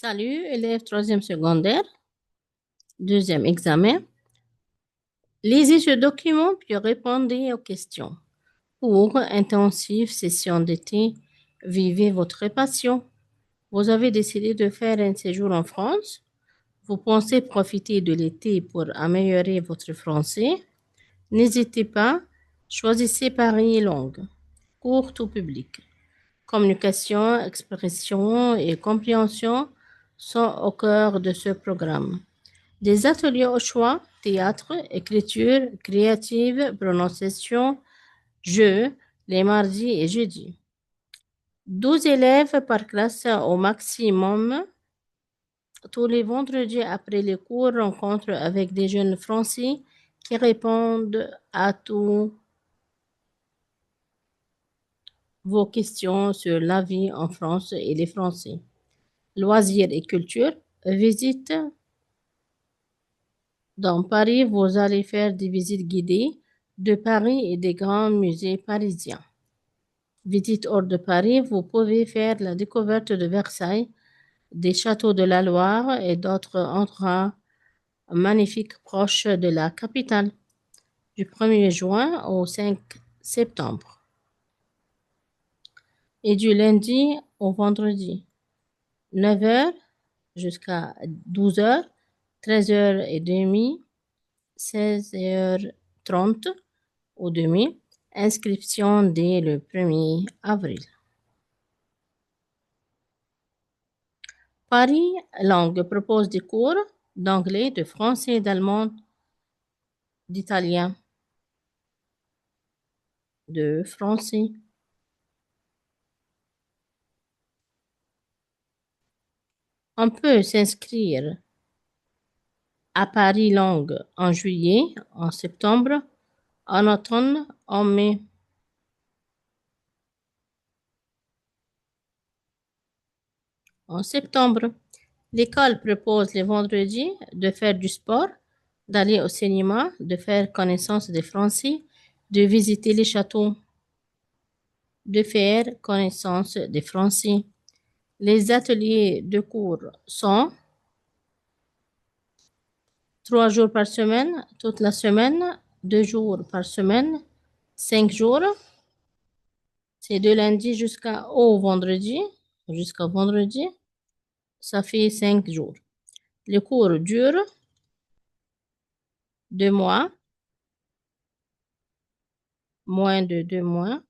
Salut, élève troisième secondaire, deuxième examen. Lisez ce document puis répondez aux questions. Pour intensive session d'été, vivez votre passion. Vous avez décidé de faire un séjour en France. Vous pensez profiter de l'été pour améliorer votre français. N'hésitez pas, choisissez Paris langue, courte ou publique. Communication, expression et compréhension sont au cœur de ce programme. Des ateliers au choix, théâtre, écriture créative, prononciation, jeux, les mardis et jeudis. 12 élèves par classe au maximum. Tous les vendredis après les cours, rencontre avec des jeunes français qui répondent à toutes vos questions sur la vie en France et les Français. Loisirs et culture, visite dans Paris, vous allez faire des visites guidées de Paris et des grands musées parisiens. Visite hors de Paris, vous pouvez faire la découverte de Versailles, des châteaux de la Loire et d'autres endroits magnifiques proches de la capitale, du 1er juin au 5 septembre et du lundi au vendredi, 9 heures jusqu'à 12 heures, 13h30, 16h30 au demi. Inscription dès le 1er avril. Paris Langue propose des cours d'anglais, de français, d'allemand, d'italien, de français. On peut s'inscrire à Paris Langue en juillet, en septembre, en automne, en mai. En septembre, l'école propose les vendredis de faire du sport, d'aller au cinéma, de faire connaissance des Français, de visiter les châteaux, de faire connaissance des Français. Les ateliers de cours sont 3 jours par semaine, toute la semaine, 2 jours par semaine, 5 jours. C'est de lundi jusqu'au vendredi, jusqu'au vendredi. Ça fait 5 jours. Les cours durent 2 mois, moins de 2 mois,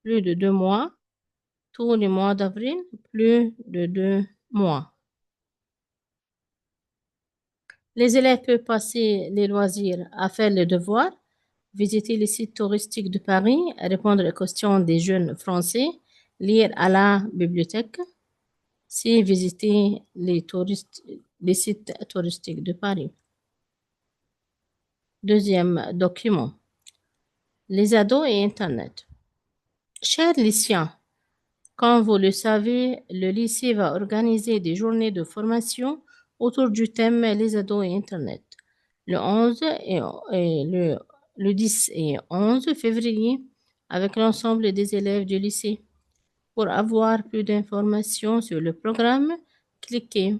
plus de 2 mois, tous les mois d'avril, plus de 2 mois. Les élèves peuvent passer les loisirs à faire les devoirs, visiter les sites touristiques de Paris, répondre aux questions des jeunes français, lire à la bibliothèque, c'est visiter les sites touristiques de Paris. Deuxième document. Les ados et Internet. Chers lycéens, comme vous le savez, le lycée va organiser des journées de formation autour du thème les ados et Internet. Le 11 et le 10 et 11 février avec l'ensemble des élèves du lycée. Pour avoir plus d'informations sur le programme, cliquez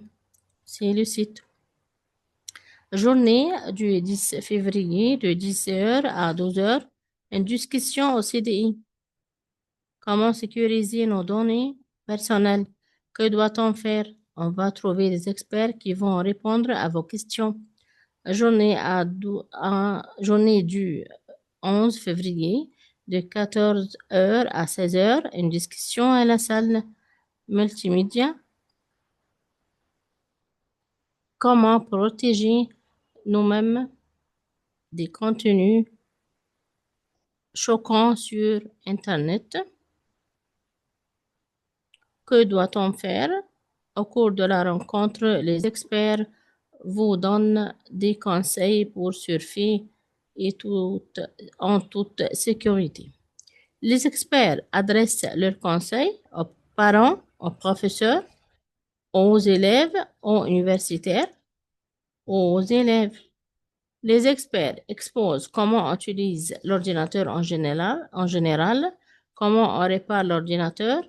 sur le site. Journée du 10 février de 10 heures à 12 heures, une discussion au CDI. Comment sécuriser nos données personnelles? Que doit-on faire? On va trouver des experts qui vont répondre à vos questions. Journée du 11 février de 14 heures à 16 heures, une discussion à la salle multimédia. Comment protéger nous-mêmes des contenus choquants sur Internet? Que doit-on faire? Au cours de la rencontre, les experts vous donnent des conseils pour surfer en toute sécurité. Les experts adressent leurs conseils aux parents, aux professeurs, aux élèves, aux universitaires, aux élèves. Les experts exposent comment on utilise l'ordinateur en général, comment on répare l'ordinateur,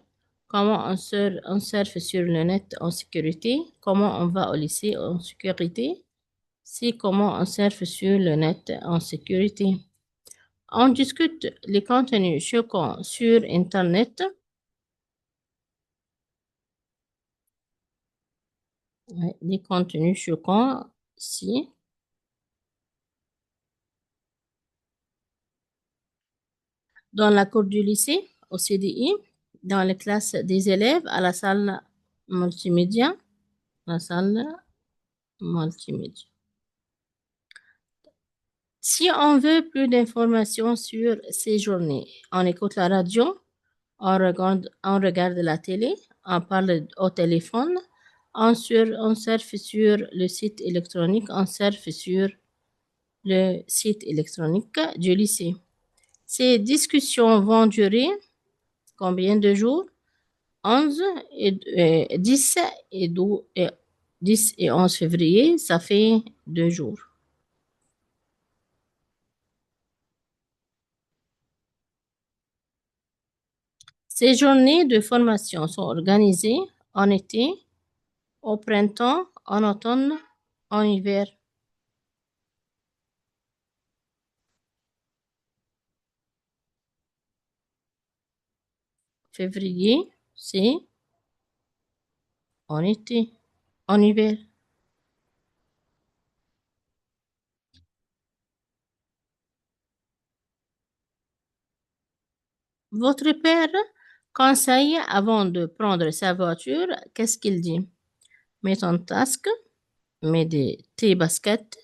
Comment on surfe sur le net en sécurité? Comment on va au lycée en sécurité? C'est comment on surfe sur le net en sécurité. On discute les contenus choquants sur Internet. Ouais, les contenus choquants, si. Dans la cour du lycée, au CDI, dans les classes des élèves, à la salle multimédia. La salle multimédia. Si on veut plus d'informations sur ces journées, on écoute la radio, on regarde la télé, on parle au téléphone, on surfe sur le site électronique, on surfe sur le site électronique du lycée. Ces discussions vont durer combien de jours? 11 et 10 et 12 et 10 et 11 février, ça fait 2 jours. Ces journées de formation sont organisées en été, au printemps, en automne, en hiver. Février, c'est en été, en hiver. Votre père conseille avant de prendre sa voiture, qu'est-ce qu'il dit? Mets ton casque, mets tes baskets,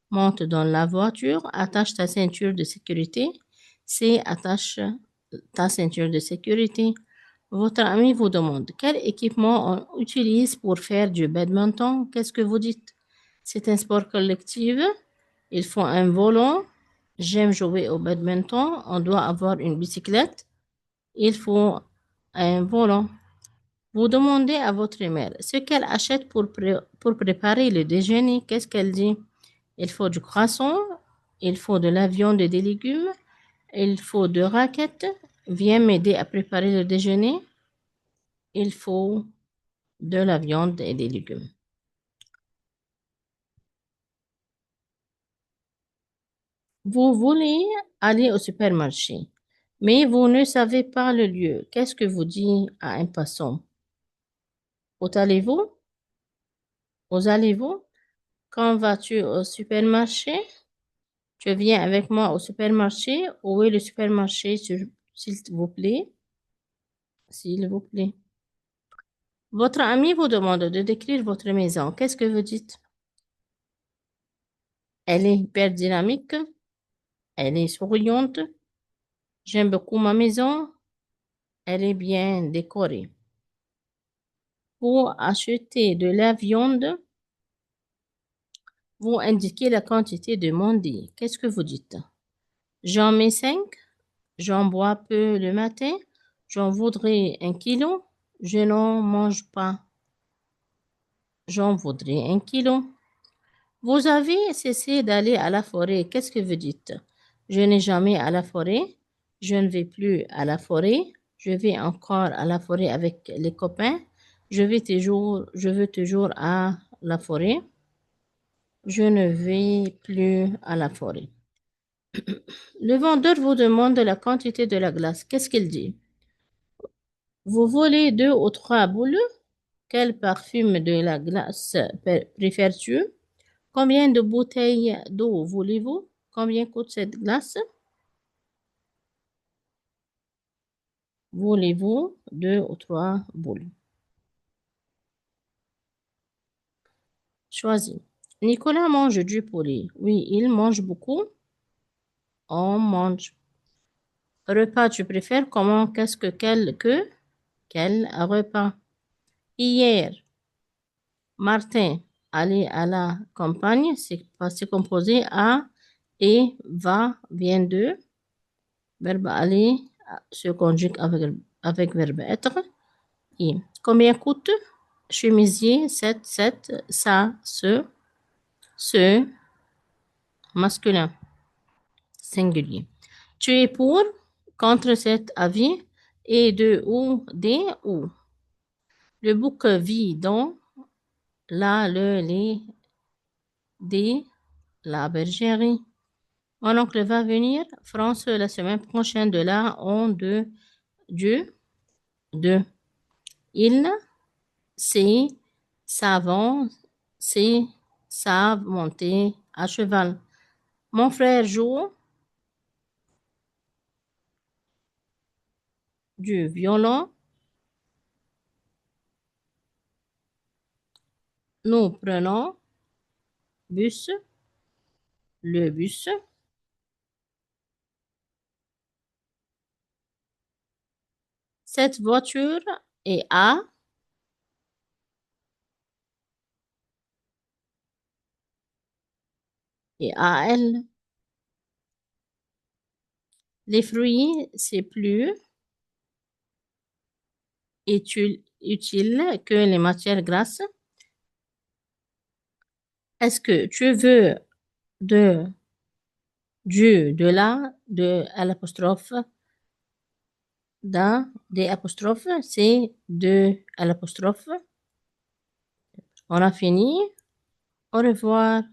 monte dans la voiture, attache ta ceinture de sécurité. C'est attache ta ceinture de sécurité. Votre ami vous demande quel équipement on utilise pour faire du badminton. Qu'est-ce que vous dites? C'est un sport collectif. Il faut un volant. J'aime jouer au badminton. On doit avoir une bicyclette. Il faut un volant. Vous demandez à votre mère ce qu'elle achète pour préparer le déjeuner. Qu'est-ce qu'elle dit? Il faut du croissant. Il faut de la viande et des légumes. Il faut 2 raquettes. Viens m'aider à préparer le déjeuner. Il faut de la viande et des légumes. Vous voulez aller au supermarché, mais vous ne savez pas le lieu. Qu'est-ce que vous dites à un passant? Où allez-vous? Où allez-vous? Quand vas-tu au supermarché? Tu viens avec moi au supermarché? Où est le supermarché, s'il vous plaît? S'il vous plaît. Votre ami vous demande de décrire votre maison. Qu'est-ce que vous dites? Elle est hyper dynamique. Elle est souriante. J'aime beaucoup ma maison. Elle est bien décorée. Pour acheter de la viande, vous indiquez la quantité demandée. Qu'est-ce que vous dites? J'en mets 5. J'en bois peu le matin. J'en voudrais 1 kilo. Je n'en mange pas. J'en voudrais 1 kilo. Vous avez cessé d'aller à la forêt. Qu'est-ce que vous dites? Je n'ai jamais à la forêt. Je ne vais plus à la forêt. Je vais encore à la forêt avec les copains. Je veux toujours à la forêt. Je ne vais plus à la forêt. Le vendeur vous demande la quantité de la glace. Qu'est-ce qu'il dit? Vous voulez 2 ou 3 boules? Quel parfum de la glace préfères-tu? Combien de bouteilles d'eau voulez-vous? Combien coûte cette glace? Voulez-vous 2 ou 3 boules? Choisis. Nicolas mange du poulet. Oui, il mange beaucoup. On mange. Repas, tu préfères comment? Qu'est-ce que? Quel repas? Hier, Martin allait à la campagne. C'est composé à et va vient de. Verbe aller se conjugue avec verbe être. Et combien coûte? Chemisier, 7, ça, ce, masculin, singulier. Tu es pour, contre cet avis, et de ou, des ou. Le bouc vit dans la, le, les, des, la bergerie. Mon oncle va venir France la semaine prochaine de là, on, de, Dieu, de. Il, c'est, savant, c'est, savent monter à cheval. Mon frère joue du violon. Nous prenons bus, le bus. Cette voiture est à elle. Les fruits, c'est plus utile que les matières grasses. Est-ce que tu veux de, de la, de, à l'apostrophe, d'un, des apostrophes, c'est de, à l'apostrophe. On a fini. Au revoir.